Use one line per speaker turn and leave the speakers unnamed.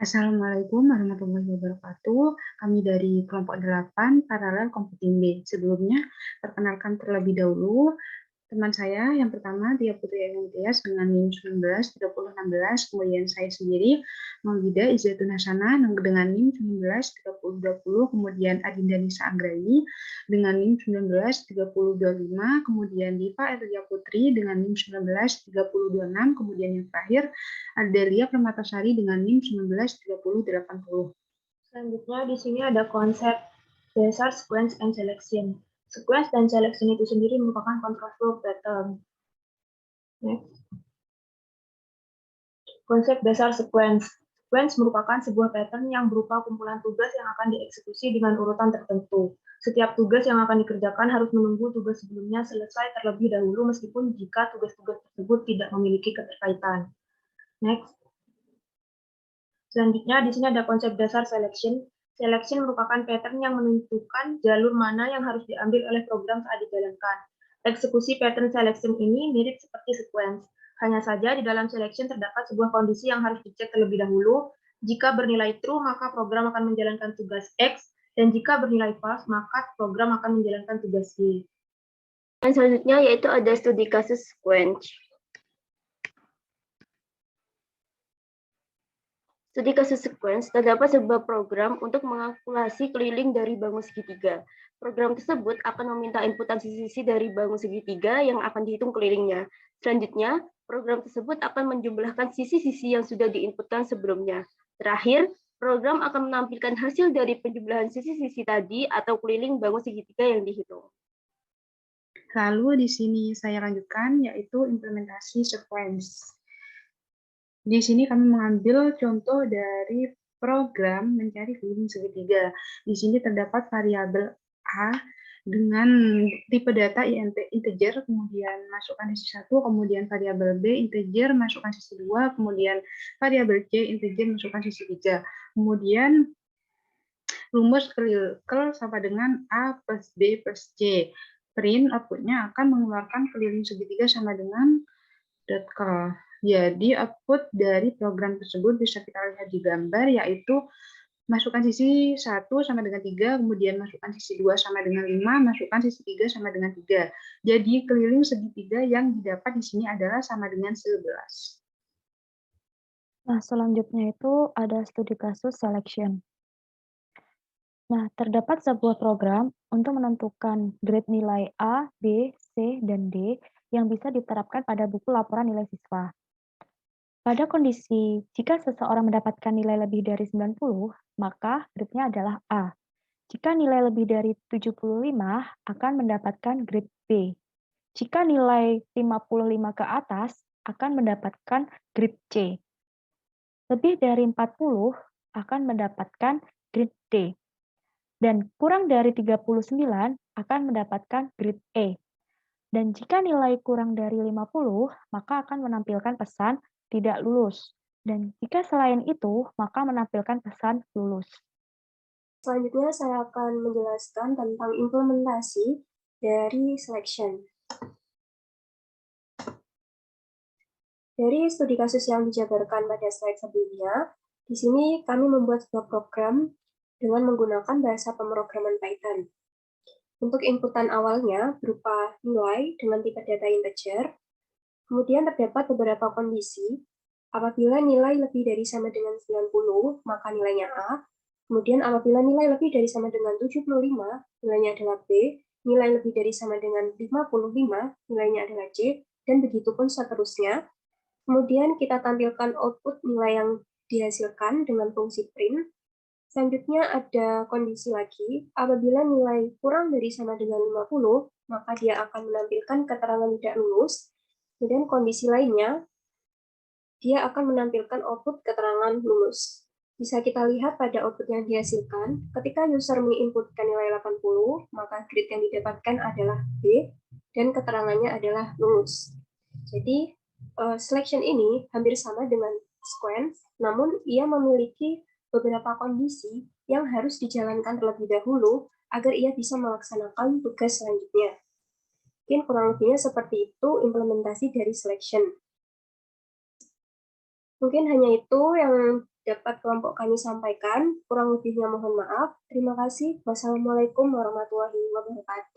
Assalamualaikum warahmatullahi wabarakatuh. Kami dari kelompok 8 paralel computing B. Sebelumnya, perkenalkan terlebih dahulu teman saya yang pertama, Tia Putri Tias dengan NIM 193016, kemudian saya sendiri, Maulida Izzatun Hasanah dengan NIM 193020, kemudian Adinda Nisa Anggraini dengan NIM 193025, kemudian Diva Erlia Putri dengan NIM 193026, kemudian yang terakhir Adelia Permatasari dengan NIM 193080.
Selanjutnya di sini ada konsep dasar sequence and selection. Sequence dan selection itu sendiri merupakan control flow pattern. Next. Konsep dasar sequence. Sequence merupakan sebuah pattern yang berupa kumpulan tugas yang akan dieksekusi dengan urutan tertentu. Setiap tugas yang akan dikerjakan harus menunggu tugas sebelumnya selesai terlebih dahulu meskipun jika tugas-tugas tersebut tidak memiliki keterkaitan. Next. Selanjutnya di sini ada konsep dasar selection. Selection merupakan pattern yang menentukan jalur mana yang harus diambil oleh program saat dijalankan. Eksekusi pattern selection ini mirip seperti sequence. Hanya saja di dalam selection terdapat sebuah kondisi yang harus dicek terlebih dahulu. Jika bernilai true, maka program akan menjalankan tugas X, dan jika bernilai false, maka program akan menjalankan tugas Y.
Dan selanjutnya yaitu ada studi kasus sequence. Studi kasus sequence terdapat sebuah program untuk mengalkulasi keliling dari bangun segitiga. Program tersebut akan meminta inputan sisi-sisi dari bangun segitiga yang akan dihitung kelilingnya. Selanjutnya, program tersebut akan menjumlahkan sisi-sisi yang sudah diinputkan sebelumnya. Terakhir, program akan menampilkan hasil dari penjumlahan sisi-sisi tadi atau keliling bangun segitiga yang dihitung.
Lalu di sini saya lanjutkan yaitu implementasi sequence. Di sini kami mengambil contoh dari program mencari keliling segitiga. Di sini terdapat variabel A dengan tipe data int integer, kemudian masukkan sisi 1, kemudian variabel B integer, masukkan sisi 2, kemudian variabel C integer, masukkan sisi 3. Kemudian rumus keliling sama dengan A plus B plus C. Print outputnya akan mengeluarkan keliling segitiga sama dengan .cal. Jadi output dari program tersebut bisa kita lihat di gambar, yaitu masukkan sisi 1 sama dengan 3, kemudian masukkan sisi 2 sama dengan 5, masukkan sisi 3 sama dengan 3. Jadi keliling segitiga yang didapat di sini adalah sama dengan 11.
Nah, selanjutnya itu ada studi kasus selection. Nah, terdapat sebuah program untuk menentukan grade nilai A, B, C, dan D yang bisa diterapkan pada buku laporan nilai siswa. Pada kondisi jika seseorang mendapatkan nilai lebih dari 90, maka grade-nya adalah A. Jika nilai lebih dari 75, akan mendapatkan grade B. Jika nilai 55 ke atas, akan mendapatkan grade C. Lebih dari 40 akan mendapatkan grade D. Dan kurang dari 39 akan mendapatkan grade E. Dan jika nilai kurang dari 50, maka akan menampilkan pesan tidak lulus. Dan jika selain itu, maka menampilkan pesan lulus.
Selanjutnya saya akan menjelaskan tentang implementasi dari selection. Dari studi kasus yang dijabarkan pada slide sebelumnya, di sini kami membuat sebuah program dengan menggunakan bahasa pemrograman Python. Untuk inputan awalnya berupa nilai dengan tipe data integer, kemudian terdapat beberapa kondisi. Apabila nilai lebih dari sama dengan 90, maka nilainya A. Kemudian apabila nilai lebih dari sama dengan 75, nilainya adalah B. Nilai lebih dari sama dengan 55, nilainya adalah C. Dan begitu pun seterusnya. Kemudian kita tampilkan output nilai yang dihasilkan dengan fungsi print. Selanjutnya ada kondisi lagi, apabila nilai kurang dari sama dengan 50, maka dia akan menampilkan keterangan tidak lulus. Kemudian kondisi lainnya, dia akan menampilkan output keterangan lulus. Bisa kita lihat pada output yang dihasilkan, ketika user menginputkan nilai 80, maka grade yang didapatkan adalah B, dan keterangannya adalah lulus. Jadi, selection ini hampir sama dengan sequence, namun ia memiliki beberapa kondisi yang harus dijalankan terlebih dahulu agar ia bisa melaksanakan tugas selanjutnya. Mungkin kurang lebihnya seperti itu implementasi dari selection. Mungkin hanya itu yang dapat kelompok kami sampaikan. Kurang lebihnya mohon maaf. Terima kasih. Wassalamualaikum warahmatullahi wabarakatuh.